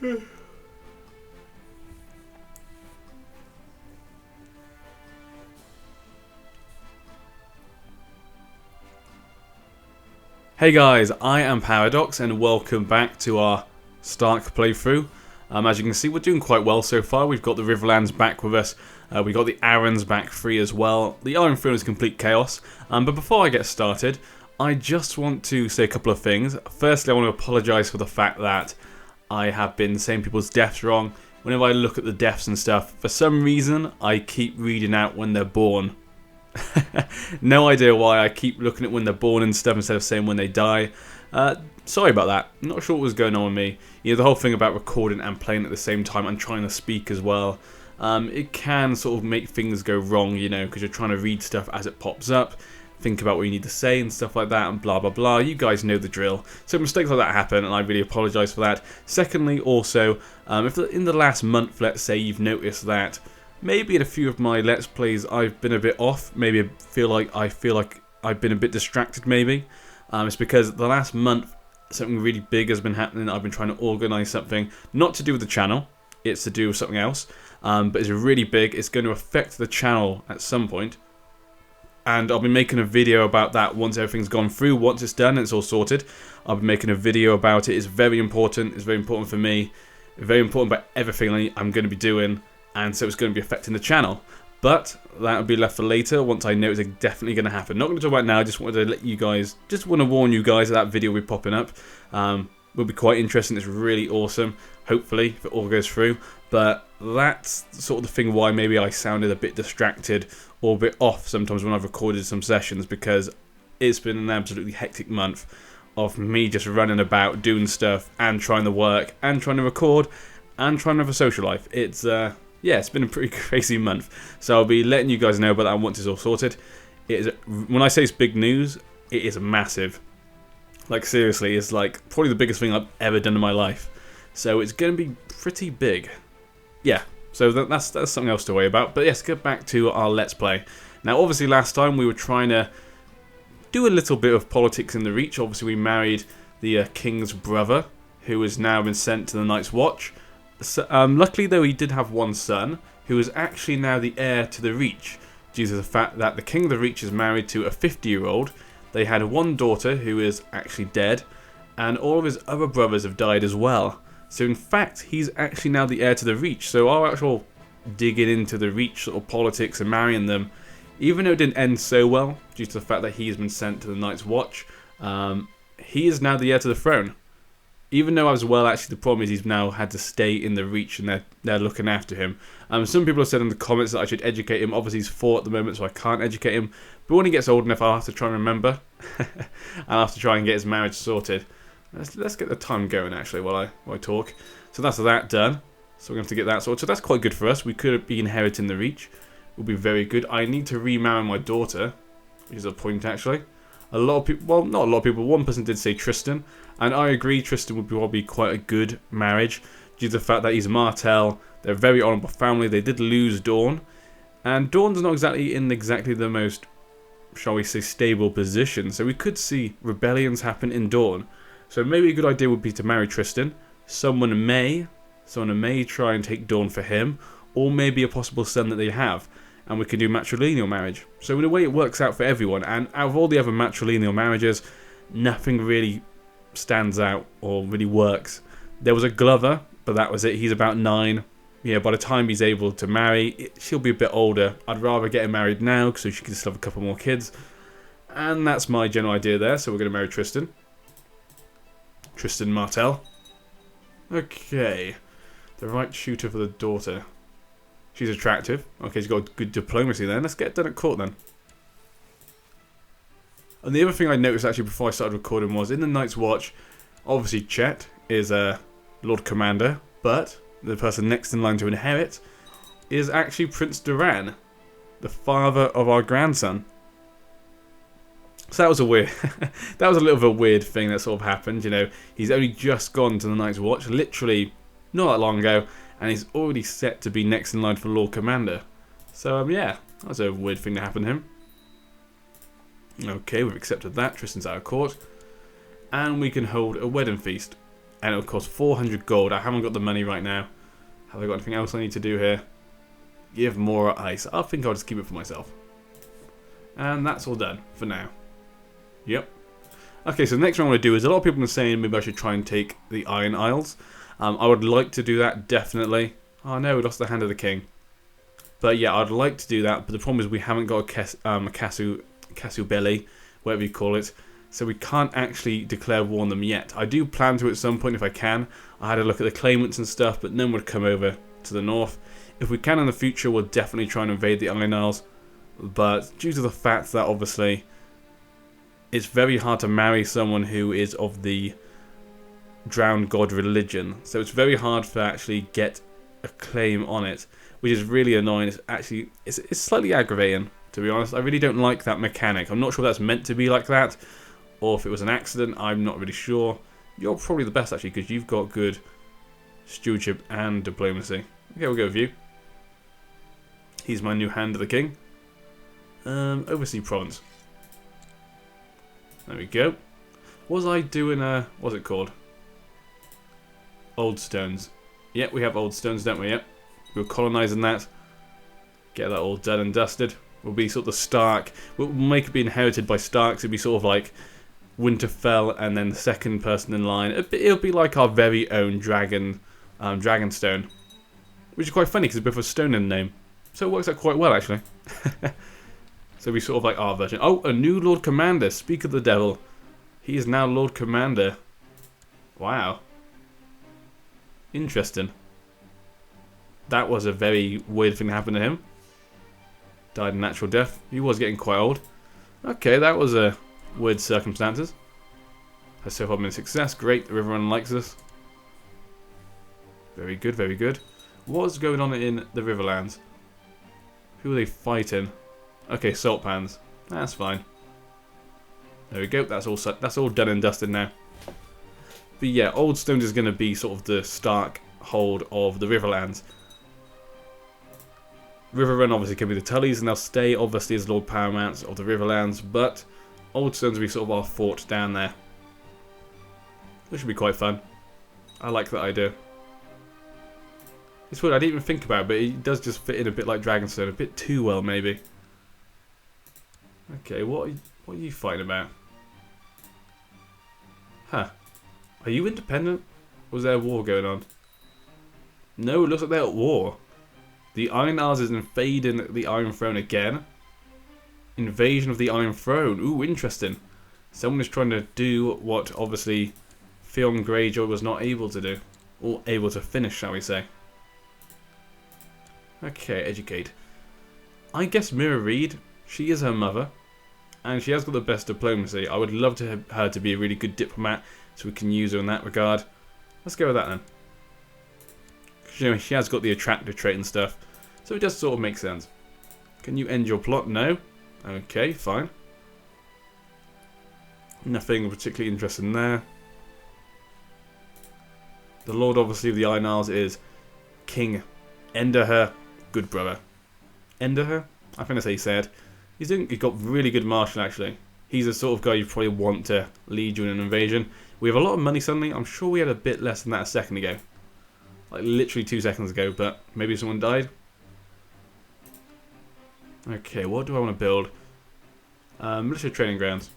Hey guys, I am Paradox and welcome back to our Stark playthrough. As you can see, we're doing quite well so far. We've got the Riverlands back with us. We've got the Arrens back free as well. The Iron Throne is complete chaos. But before I get started, I just want to say a couple of things. Firstly, I want to apologise for the fact that I have been saying people's deaths wrong. Whenever I look at the deaths and stuff, for some reason, I keep reading out when they're born. No idea why. I keep looking at when they're born and stuff instead of saying when they die. Sorry about that. Not sure what was going on with me. You know, the whole thing about recording and playing at the same time and trying to speak as well. It can sort of make things go wrong, you know, because you're trying to read stuff as it pops up. Think about what you need to say and stuff like that and blah blah blah. You guys know the drill. So mistakes like that happen and I really apologise for that. Secondly, also, if in the last month, let's say, you've noticed that maybe in a few of my Let's Plays I've been a bit off, maybe I feel like I've been a bit distracted maybe. It's because the last month something really big has been happening. I've been trying to organise something, not to do with the channel, it's to do with something else. But it's really big, it's going to affect the channel at some point. And I'll be making a video about that once everything's gone through, once it's done and it's all sorted. I'll be making a video about it. It's very important for me, very important about everything I'm going to be doing. And so it's going to be affecting the channel. But that will be left for later once I know it's definitely going to happen. Not going to talk about it now, just wanted to let you guys, just want to warn you guys that video will be popping up. Will be quite interesting, it's really awesome, hopefully, if it all goes through. But that's sort of the thing why maybe I sounded a bit distracted or a bit off sometimes when I've recorded some sessions, because it's been an absolutely hectic month of me just running about, doing stuff, and trying to work, and trying to record, and trying to have a social life. It's, yeah, it's been a pretty crazy month. So I'll be letting you guys know about that once it's all sorted. It is, when I say it's big news, it is massive. Like seriously, it's like probably the biggest thing I've ever done in my life. So it's going to be pretty big. Yeah, so that's something else to worry about. But yes, get back to our Let's Play. Now obviously last time we were trying to do a little bit of politics in the Reach. Obviously we married the king's brother, who has now been sent to the Night's Watch. So, luckily though, he did have one son, who is actually now the heir to the Reach, due to the fact that the King of the Reach is married to a 50-year-old. They had one daughter who is actually dead, and all of his other brothers have died as well. So in fact, he's actually now the heir to the Reach. So our actual digging into the Reach sort of politics and marrying them, even though it didn't end so well, due to the fact that he's been sent to the Night's Watch, he is now the heir to the throne. Even though as well, actually, the problem is he's now had to stay in the Reach and they're looking after him. Some people have said in the comments that I should educate him. Obviously, he's 4 at the moment, so I can't educate him. But when he gets old enough, I'll have to try and remember. I'll have to try and get his marriage sorted. Let's get the time going, actually, while I talk. So that's that done. So we're going to have to get that sorted. So that's quite good for us. We could be inheriting the Reach. It would be very good. I need to remarry my daughter, which is a point, actually. A lot of people, well, not a lot of people, one person did say Tristan, and I agree Tristan would be probably quite a good marriage, due to the fact that he's Martell, they're a very honourable family. They did lose Dawn, and Dawn's not exactly in the most, shall we say, stable position, so we could see rebellions happen in Dawn. So maybe a good idea would be to marry Tristan. Someone may try and take Dawn for him, or maybe a possible son that they have. And we can do matrilineal marriage. So in a way it works out for everyone, and out of all the other matrilineal marriages, nothing really stands out or really works. There was a Glover, but that was it. He's about 9. Yeah, by the time he's able to marry, she'll be a bit older. I'd rather get him married now, so she can still have a couple more kids. And that's my general idea there, so we're going to marry Tristan. Tristan Martell. Okay. The right shooter for the daughter. She's attractive. Okay, she's got good diplomacy then. Let's get it done at court then. And the other thing I noticed actually before I started recording was in the Night's Watch, obviously Chet is a Lord Commander, but the person next in line to inherit is actually Prince Duran, the father of our grandson. So that was a weird, that was a little bit of a weird thing that sort of happened. You know, he's only just gone to the Night's Watch, literally not that long ago, and he's already set to be next in line for Lord Commander. So, yeah, that was a weird thing to happen to him. Okay, we've accepted that. Tristan's out of court. And we can hold a wedding feast. And of course 400 gold. I haven't got the money right now. Have I got anything else I need to do here? Give more ice. I think I'll just keep it for myself. And that's all done for now. Yep. Okay, so the next one I want to do is a lot of people are saying maybe I should try and take the Iron Isles. I would like to do that, definitely. Oh no, we lost the Hand of the King. But yeah, I'd like to do that, but the problem is we haven't got a Casu Belli, whatever you call it. So we can't actually declare war on them yet. I do plan to at some point if I can. I had a look at the claimants and stuff, but none would come over to the north. If we can in the future, we'll definitely try and invade the Iron Isles. But due to the fact that obviously it's very hard to marry someone who is of the drowned god religion. So it's very hard to actually get a claim on it, which is really annoying. It's slightly aggravating, to be honest. I really don't like that mechanic. I'm not sure if that's meant to be like that, or if it was an accident. I'm not really sure. You're probably the best, actually, because you've got good stewardship and diplomacy. Okay, we'll go with you. He's my new Hand of the King. Oversea Province. There we go. Was I doing what's it called? Old Stones. Yep, we have Old Stones, don't we? Yep. We're colonising that. Get that all done and dusted. We'll be sort of the Stark. We'll make it be inherited by Starks. It'll be sort of like Winterfell and then the second person in line. It'll be like our very own Dragonstone. Which is quite funny because it's both a stone in the name. So it works out quite well, actually. So we sort of like our version. Oh, a new Lord Commander. Speak of the devil. He is now Lord Commander. Wow. Interesting. That was a very weird thing that happened to him. Died in natural death. He was getting quite old. Okay, that was a weird circumstances. Has so far been a success. Great, everyone likes us. Very good, very good. What's going on in the Riverlands? Who are they fighting? Okay, salt pans. That's fine. There we go. That's all done and dusted now. But yeah, Old Stones is going to be sort of the Stark hold of the Riverlands. Riverrun obviously can be the Tullys, and they'll stay obviously as Lord Paramounts of the Riverlands, but Old Stones will be sort of our fort down there. Which should be quite fun. I like that idea. It's weird, I didn't even think about it, but it does just fit in a bit like Dragonstone, a bit too well maybe. Okay, what are you fighting about? Huh. Are you independent? Or was there a war going on? No, it looks like they're at war. The Iron Isles is invading the Iron Throne again. Invasion of the Iron Throne. Ooh, interesting. Someone is trying to do what obviously Theon Greyjoy was not able to do. Or able to finish, shall we say. Okay, educate. I guess Mira Reed, she is her mother. And she has got the best diplomacy. I would love her to be a really good diplomat, so we can use her in that regard. Let's go with that then. You know, she has got the attractive trait and stuff, so it does sort of make sense. Can you end your plot? No. Okay, fine. Nothing particularly interesting there. The Lord, obviously, of the Iron Isles is King Enderher, good brother. Enderher? I think that's how you say it. He's got really good martial, actually. He's the sort of guy you probably want to lead you in an invasion. We have a lot of money suddenly. I'm sure we had a bit less than that a second ago. Like literally 2 seconds ago, but maybe someone died. Okay, what do I want to build? Military training grounds.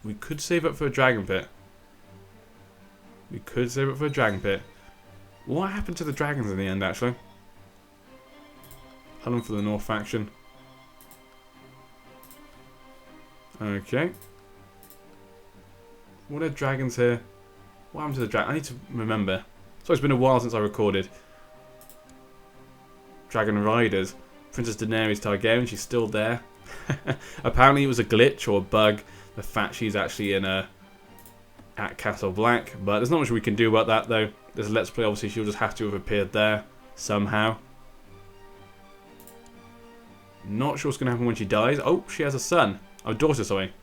We could save up for a dragon pit. We could save up for a dragon pit. What happened to the dragons in the end, actually? Hunt for the North faction. Okay. What are dragons here? What happened to the dragon? I need to remember. So it's been a while since I recorded. Dragon Riders. Princess Daenerys Targaryen, she's still there. Apparently it was a glitch or a bug. The fact she's actually in at Castle Black. But there's not much we can do about that though. There's a Let's Play, obviously she'll just have to have appeared there. Somehow. Not sure what's going to happen when she dies. Oh, she has a son. Oh, daughter, sorry.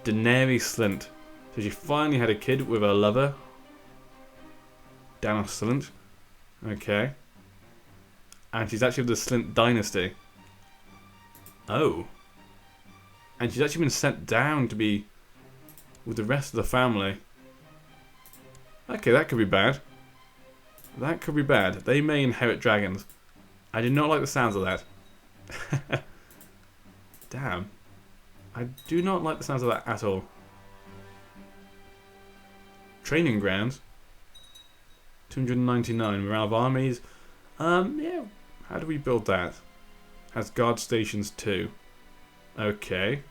Daenerys Slint. So she finally had a kid with her lover. Dana Slint. Okay. And she's actually of the Slint dynasty. Oh. And she's actually been sent down to be with the rest of the family. Okay, that could be bad. That could be bad. They may inherit dragons. I do not like the sounds of that. Damn. I do not like the sounds of that at all. Training grounds. 299. Morale of armies. Yeah. How do we build that? Has guard stations too. Okay.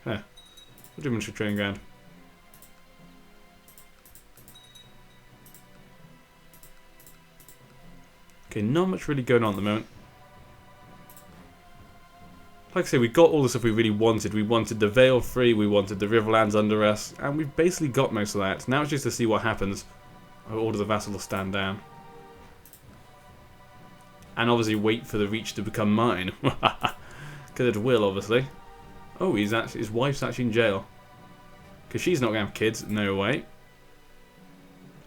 Huh. We'll do military training ground. Okay, not much really going on at the moment. Like I say, we got all the stuff we really wanted. We wanted the Vale free, we wanted the Riverlands under us, and we've basically got most of that. Now it's just to see what happens. I'll order the vassal to stand down. And obviously wait for the reach to become mine. Because it will, obviously. Oh, his wife's actually in jail. Because she's not going to have kids. No way.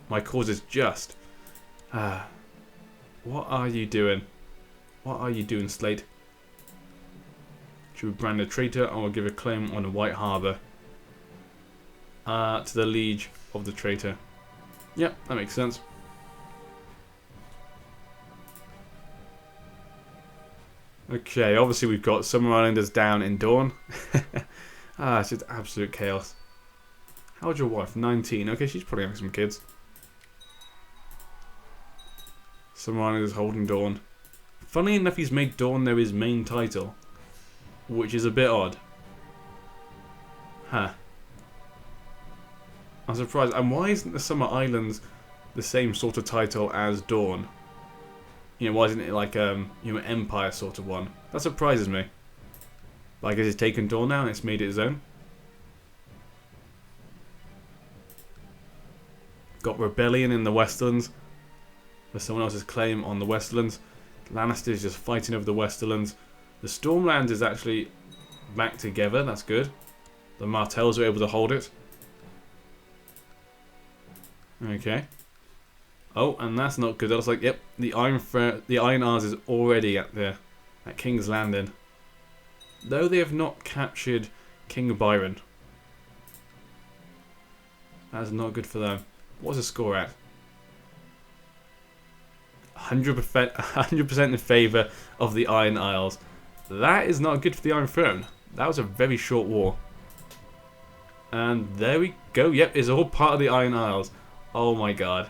My cause is just. What are you doing? What are you doing, Slate? Should we brand a traitor or give a claim on a White Harbour? To the Liege of the Traitor. Yep, that makes sense. Okay, obviously we've got Summer Islanders down in Dawn. It's just absolute chaos. How old's your wife? 19. Okay, she's probably having some kids. Summer Islanders holding Dawn. Funny enough, he's made Dawn though his main title. Which is a bit odd. Huh. I'm surprised. And why isn't the Summer Islands the same sort of title as Dawn? You know, why isn't it like Empire sort of one? That surprises me. But I guess it's taken Dawn now and it's made it his own. Got Rebellion in the Westerlands. There's someone else's claim on the Westerlands. Lannister's just fighting over the Westerlands. The Stormlands is actually back together. That's good. The Martells are able to hold it. Okay. Oh, and that's not good. I was like, yep, the Iron Arms is already at King's Landing. Though they have not captured King Byron. That's not good for them. What's the score at? 100% in favour of the Iron Isles. That is not good for the Iron Throne. That was a very short war. And there we go. Yep, it's all part of the Iron Isles. Oh my god.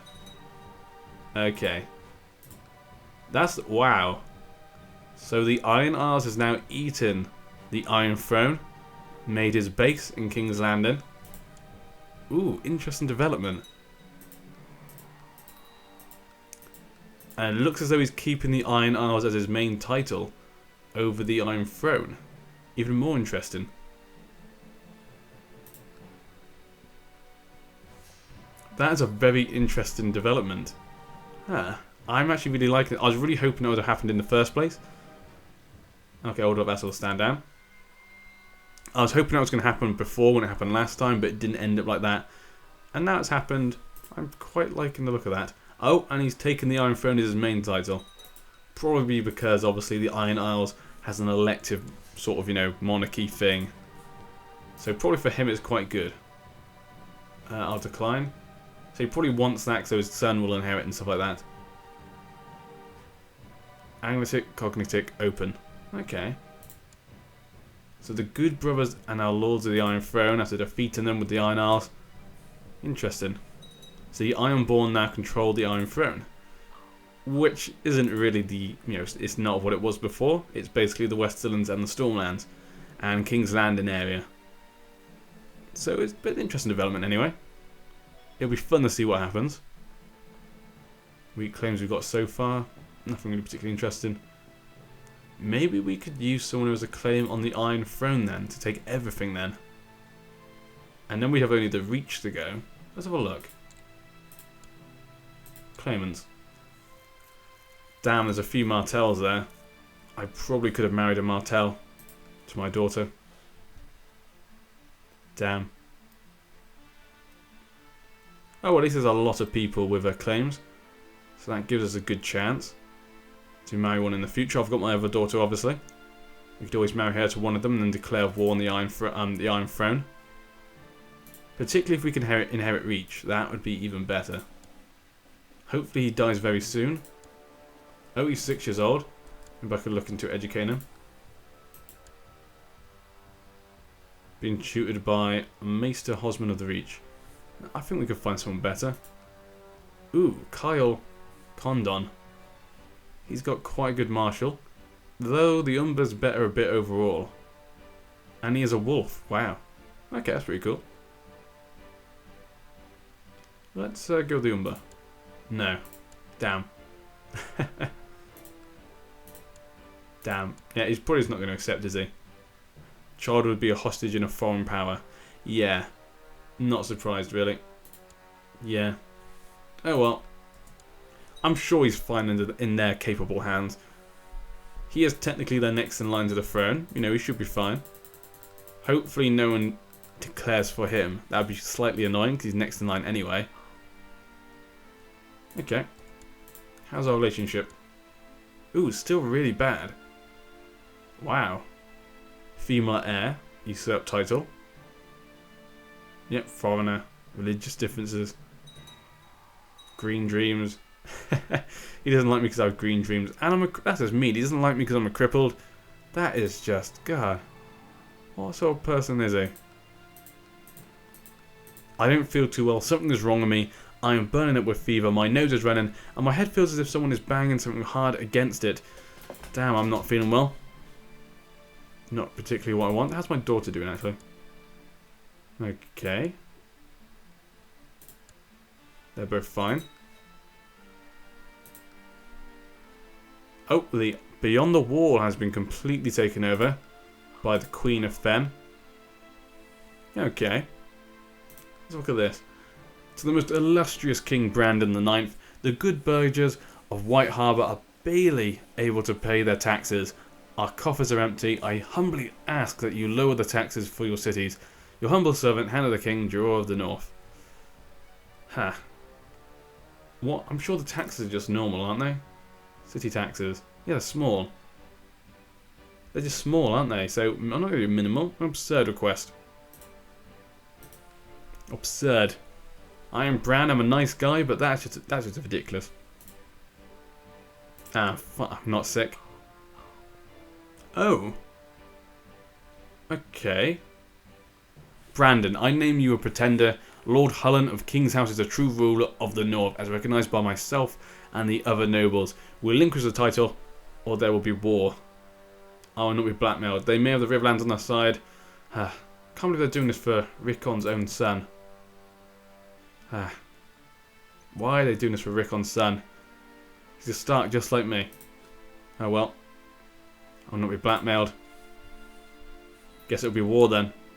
Okay. Wow. So the Iron Isles has now eaten the Iron Throne. Made his base in King's Landing. Ooh, interesting development. And it looks as though he's keeping the Iron Isles as his main title over the Iron Throne. Even more interesting. That is a very interesting development. Huh. I'm actually really liking it. I was really hoping it would have happened in the first place. Okay, hold up, vassal, stand down. I was hoping that was going to happen before when it happened last time, but it didn't end up like that. And now it's happened. I'm quite liking the look of that. Oh, and he's taken the Iron Throne as his main title. Probably because, obviously, the Iron Isles has an elective sort of, monarchy thing. So probably for him it's quite good. I'll decline. So he probably wants that so his son will inherit and stuff like that. Anglitic, Cognitic, open. Okay. So the Good Brothers are now Lords of the Iron Throne after defeating them with the Iron Isles. Interesting. So the Ironborn now control the Iron Throne. Which isn't really the, it's not what it was before. It's basically the Westerlands and the Stormlands. And King's Landing area. So it's a bit of an interesting development anyway. It'll be fun to see what happens. Weak claims we've got so far. Nothing really particularly interesting. Maybe we could use someone who has a claim on the Iron Throne then. To take everything then. And then we have only the Reach to go. Let's have a look. Claimants. Damn, there's a few Martells there. I probably could have married a Martell to my daughter. Damn. Oh, well, at least there's a lot of people with claims. So that gives us a good chance to marry one in the future. I've got my other daughter, obviously. We could always marry her to one of them and then declare war on the Iron Throne. Particularly if we can inherit reach. That would be even better. Hopefully he dies very soon. Oh, he's 6 years old. Maybe I could look into educating him. Being tutored by Maester Hosman of the Reach. I think we could find someone better. Ooh, Kyle Condon. He's got quite a good martial. Though the Umber's better a bit overall. And he is a wolf. Wow. Okay, that's pretty cool. Let's go with the Umber. No. Damn. Damn. Yeah, he's probably not going to accept, is he? Child would be a hostage in a foreign power. Yeah. Not surprised, really. Yeah. Oh well. I'm sure he's fine in their capable hands. He is technically their next in line to the throne. You know, he should be fine. Hopefully no one declares for him. That would be slightly annoying because he's next in line anyway. Okay. How's our relationship? Ooh, still really bad. Wow. Female heir. Usurp title. Yep, foreigner. Religious differences. Green dreams. He doesn't like me because I have green dreams. And that's just mean. He doesn't like me because I'm a crippled. That is just... God. What sort of person is he? I don't feel too well. Something is wrong with me. I am burning up with fever. My nose is running. And my head feels as if someone is banging something hard against it. Damn, I'm not feeling well. Not particularly what I want. How's my daughter doing, actually? Okay. They're both fine. Oh, the Beyond the Wall has been completely taken over by the Queen of Fen. Okay. Let's look at this. To the most illustrious King Brandon IX, the good burghers of White Harbour are barely able to pay their taxes. Our coffers are empty. I humbly ask that you lower the taxes for your cities. Your humble servant, Hand of the King, Drawer of the North. Ha. What? I'm sure the taxes are just normal, aren't they? City taxes. Yeah, they're small. They're just small, aren't they? So, I'm not going to do minimal. An absurd request. Absurd. I am Bran, I'm a nice guy, but that's just ridiculous. Ah, fuck, I'm not sick. Oh. Okay. Brandon, I name you a pretender. Lord Hullen of King's House is a true ruler of the North, as recognised by myself and the other nobles. We'll relinquish the title, or there will be war. I will not be blackmailed. They may have the Riverlands on their side. Can't believe they're doing this for Rickon's own son. Why are they doing this for Rickon's son? He's a Stark just like me. Oh well. I'll not be blackmailed. Guess it'll be war then.